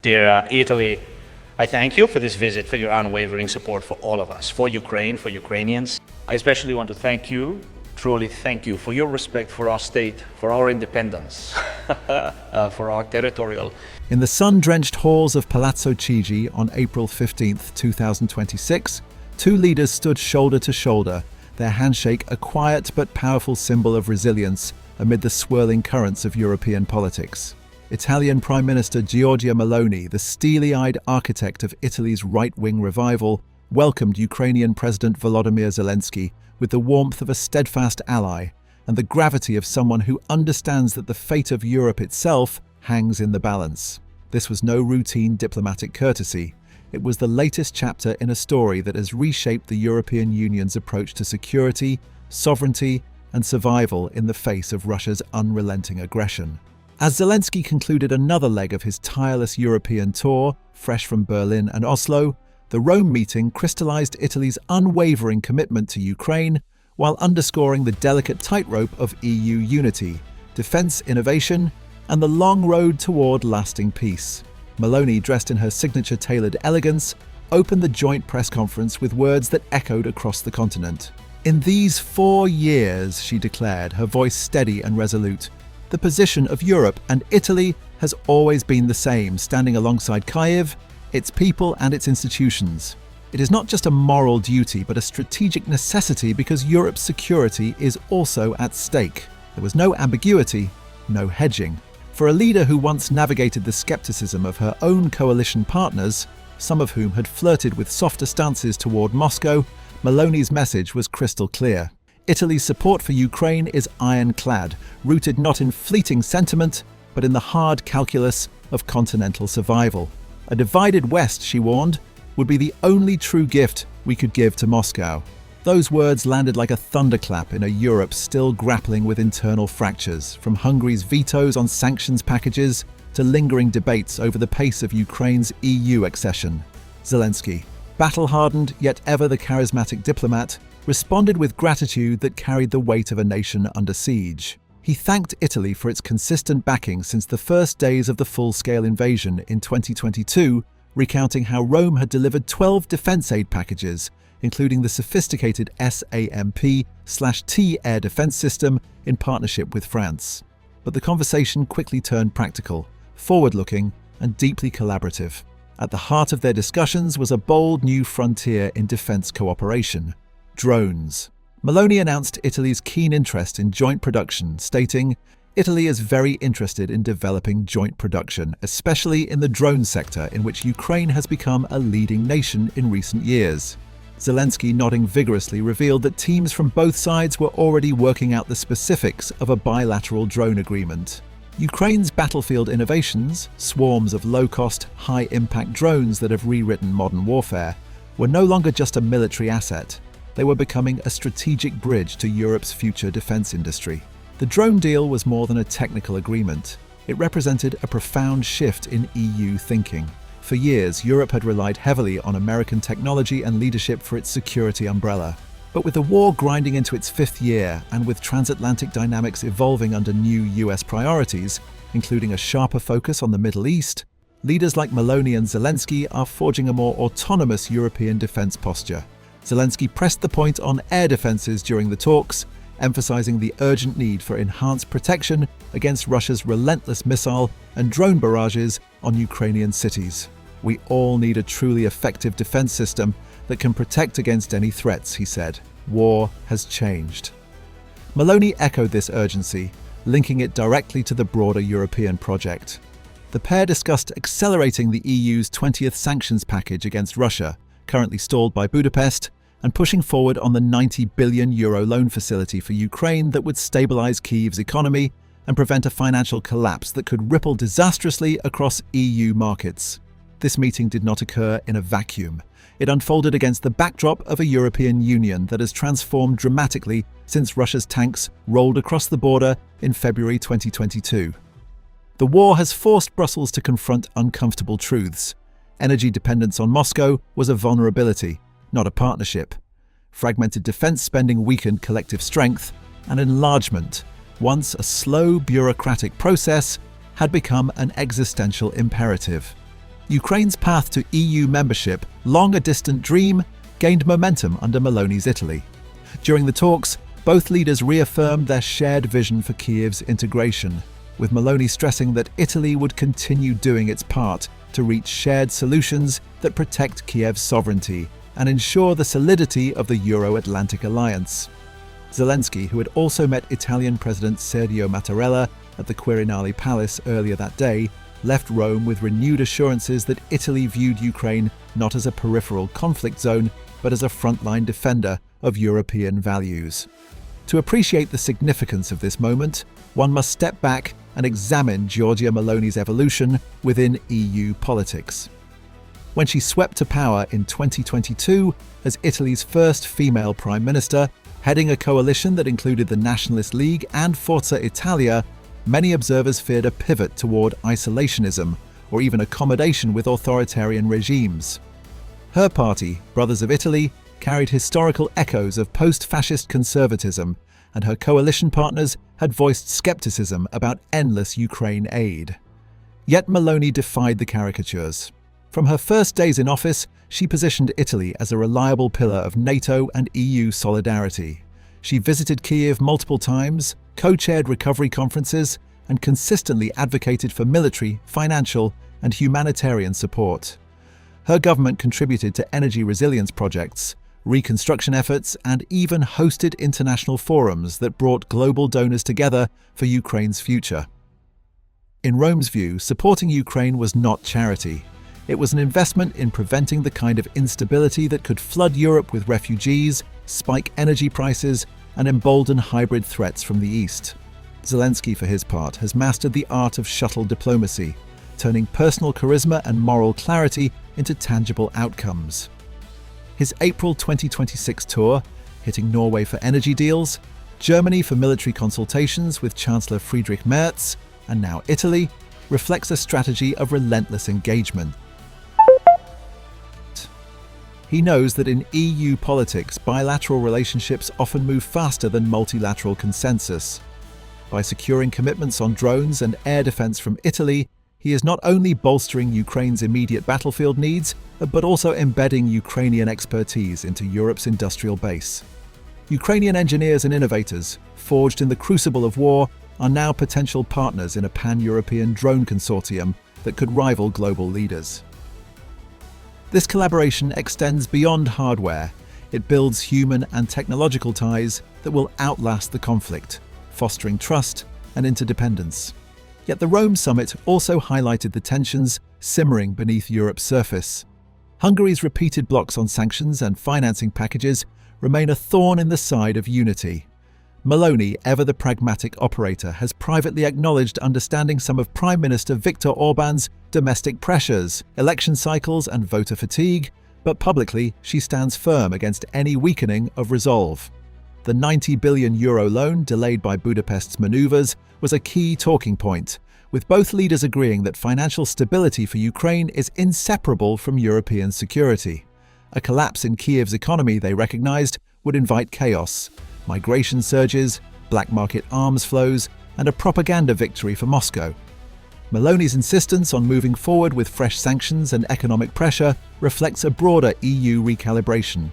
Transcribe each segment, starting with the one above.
Dear Italy, I thank you for this visit, for your unwavering support for all of us, for Ukraine, for Ukrainians. I especially want to thank you, truly thank you, for your respect for our state, for our independence, for our territorial. In the sun-drenched halls of Palazzo Chigi on April 15th, 2026, two leaders stood shoulder to shoulder, their handshake a quiet but powerful symbol of resilience amid the swirling currents of European politics. Italian Prime Minister Giorgia Meloni, the steely-eyed architect of Italy's right-wing revival, welcomed Ukrainian President Volodymyr Zelensky with the warmth of a steadfast ally and the gravity of someone who understands that the fate of Europe itself hangs in the balance. This was no routine diplomatic courtesy. It was the latest chapter in a story that has reshaped the European Union's approach to security, sovereignty, and survival in the face of Russia's unrelenting aggression. As Zelensky concluded another leg of his tireless European tour, fresh from Berlin and Oslo, the Rome meeting crystallized Italy's unwavering commitment to Ukraine while underscoring the delicate tightrope of EU unity, defense innovation, and the long road toward lasting peace. Meloni, dressed in her signature tailored elegance, opened the joint press conference with words that echoed across the continent. "In these 4 years," she declared, her voice steady and resolute, "the position of Europe and Italy has always been the same, standing alongside Kyiv, its people and its institutions. It is not just a moral duty, but a strategic necessity because Europe's security is also at stake." There was no ambiguity, no hedging. For a leader who once navigated the skepticism of her own coalition partners, some of whom had flirted with softer stances toward Moscow, Meloni's message was crystal clear. Italy's support for Ukraine is ironclad, rooted not in fleeting sentiment, but in the hard calculus of continental survival. A divided West, she warned, would be the only true gift we could give to Moscow. Those words landed like a thunderclap in a Europe still grappling with internal fractures, from Hungary's vetoes on sanctions packages to lingering debates over the pace of Ukraine's EU accession. Zelensky, battle-hardened yet ever the charismatic diplomat, responded with gratitude that carried the weight of a nation under siege. He thanked Italy for its consistent backing since the first days of the full-scale invasion in 2022, recounting how Rome had delivered 12 defense aid packages, including the sophisticated SAMP/T air defense system in partnership with France. But the conversation quickly turned practical, forward-looking, and deeply collaborative. At the heart of their discussions was a bold new frontier in defense cooperation: drones. Meloni announced Italy's keen interest in joint production, stating, "Italy is very interested in developing joint production, especially in the drone sector in which Ukraine has become a leading nation in recent years." Zelensky, nodding vigorously, revealed that teams from both sides were already working out the specifics of a bilateral drone agreement. Ukraine's battlefield innovations, swarms of low-cost, high-impact drones that have rewritten modern warfare, were no longer just a military asset. They were becoming a strategic bridge to Europe's future defense industry. The drone deal was more than a technical agreement. It represented a profound shift in EU thinking. For years, Europe had relied heavily on American technology and leadership for its security umbrella. But with the war grinding into its 5th year and with transatlantic dynamics evolving under new US priorities, including a sharper focus on the Middle East, leaders like Meloni and Zelensky are forging a more autonomous European defense posture. Zelensky pressed the point on air defenses during the talks, emphasizing the urgent need for enhanced protection against Russia's relentless missile and drone barrages on Ukrainian cities. "We all need a truly effective defense system that can protect against any threats," he said. "War has changed." Meloni echoed this urgency, linking it directly to the broader European project. The pair discussed accelerating the EU's 20th sanctions package against Russia, currently stalled by Budapest, and pushing forward on the €90 billion loan facility for Ukraine that would stabilize Kyiv's economy and prevent a financial collapse that could ripple disastrously across EU markets. This meeting did not occur in a vacuum. It unfolded against the backdrop of a European Union that has transformed dramatically since Russia's tanks rolled across the border in February 2022. The war has forced Brussels to confront uncomfortable truths. Energy dependence on Moscow was a vulnerability, not a partnership. Fragmented defense spending weakened collective strength, and enlargement, once a slow bureaucratic process, had become an existential imperative. Ukraine's path to EU membership, long a distant dream, gained momentum under Meloni's Italy. During the talks, both leaders reaffirmed their shared vision for Kiev's integration, with Meloni stressing that Italy would continue doing its part to reach shared solutions that protect Kiev's sovereignty and ensure the solidity of the Euro-Atlantic alliance. Zelensky, who had also met Italian President Sergio Mattarella at the Quirinale Palace earlier that day, left Rome with renewed assurances that Italy viewed Ukraine not as a peripheral conflict zone, but as a frontline defender of European values. To appreciate the significance of this moment, one must step back and examine Giorgia Meloni's evolution within EU politics. When she swept to power in 2022 as Italy's first female prime minister, heading a coalition that included the Nationalist League and Forza Italia, many observers feared a pivot toward isolationism or even accommodation with authoritarian regimes. Her party, Brothers of Italy, carried historical echoes of post-fascist conservatism, and her coalition partners had voiced skepticism about endless Ukraine aid. Yet Meloni defied the caricatures. From her first days in office, she positioned Italy as a reliable pillar of NATO and EU solidarity. She visited Kiev multiple times, co-chaired recovery conferences, and consistently advocated for military, financial, and humanitarian support. Her government contributed to energy resilience projects, reconstruction efforts, and even hosted international forums that brought global donors together for Ukraine's future. In Rome's view, supporting Ukraine was not charity. It was an investment in preventing the kind of instability that could flood Europe with refugees, spike energy prices, and embolden hybrid threats from the East. Zelensky, for his part, has mastered the art of shuttle diplomacy, turning personal charisma and moral clarity into tangible outcomes. His April 2026 tour, hitting Norway for energy deals, Germany for military consultations with Chancellor Friedrich Merz, and now Italy, reflects a strategy of relentless engagement. He knows that in EU politics, bilateral relationships often move faster than multilateral consensus. By securing commitments on drones and air defense from Italy, he is not only bolstering Ukraine's immediate battlefield needs, but also embedding Ukrainian expertise into Europe's industrial base. Ukrainian engineers and innovators, forged in the crucible of war, are now potential partners in a pan-European drone consortium that could rival global leaders. This collaboration extends beyond hardware. It builds human and technological ties that will outlast the conflict, fostering trust and interdependence. Yet the Rome summit also highlighted the tensions simmering beneath Europe's surface. Hungary's repeated blocks on sanctions and financing packages remain a thorn in the side of unity. Meloni, ever the pragmatic operator, has privately acknowledged understanding some of Prime Minister Viktor Orban's domestic pressures, election cycles and voter fatigue, but publicly she stands firm against any weakening of resolve. The €90 billion loan, delayed by Budapest's manoeuvres, was a key talking point, with both leaders agreeing that financial stability for Ukraine is inseparable from European security. A collapse in Kiev's economy, they recognized, would invite chaos, migration surges, black market arms flows, and a propaganda victory for Moscow. Meloni's insistence on moving forward with fresh sanctions and economic pressure reflects a broader EU recalibration,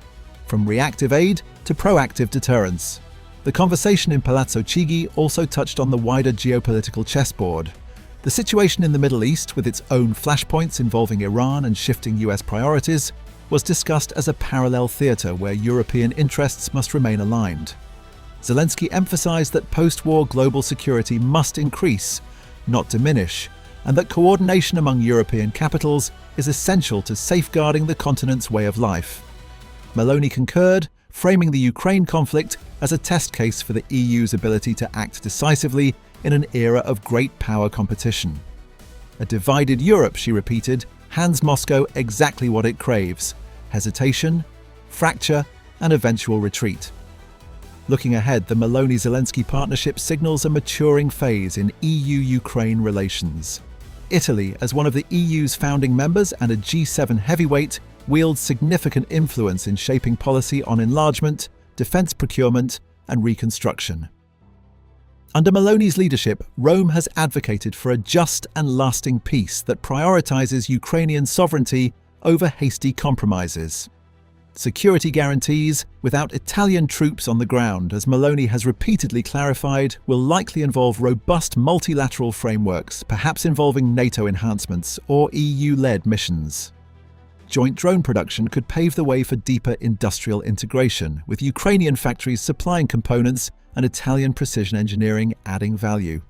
from reactive aid to proactive deterrence. The conversation in Palazzo Chigi also touched on the wider geopolitical chessboard. The situation in the Middle East, with its own flashpoints involving Iran and shifting US priorities, was discussed as a parallel theatre where European interests must remain aligned. Zelensky emphasized that post-war global security must increase, not diminish, and that coordination among European capitals is essential to safeguarding the continent's way of life. Meloni concurred, framing the Ukraine conflict as a test case for the EU's ability to act decisively in an era of great power competition. A divided Europe, she repeated, hands Moscow exactly what it craves: hesitation, fracture, and eventual retreat. Looking ahead, the Meloni-Zelensky partnership signals a maturing phase in EU-Ukraine relations. Italy, as one of the EU's founding members and a G7 heavyweight, wields significant influence in shaping policy on enlargement, defense procurement, and reconstruction. Under Meloni's leadership, Rome has advocated for a just and lasting peace that prioritizes Ukrainian sovereignty over hasty compromises. Security guarantees, without Italian troops on the ground, as Meloni has repeatedly clarified, will likely involve robust multilateral frameworks, perhaps involving NATO enhancements or EU-led missions. Joint drone production could pave the way for deeper industrial integration, with Ukrainian factories supplying components and Italian precision engineering adding value.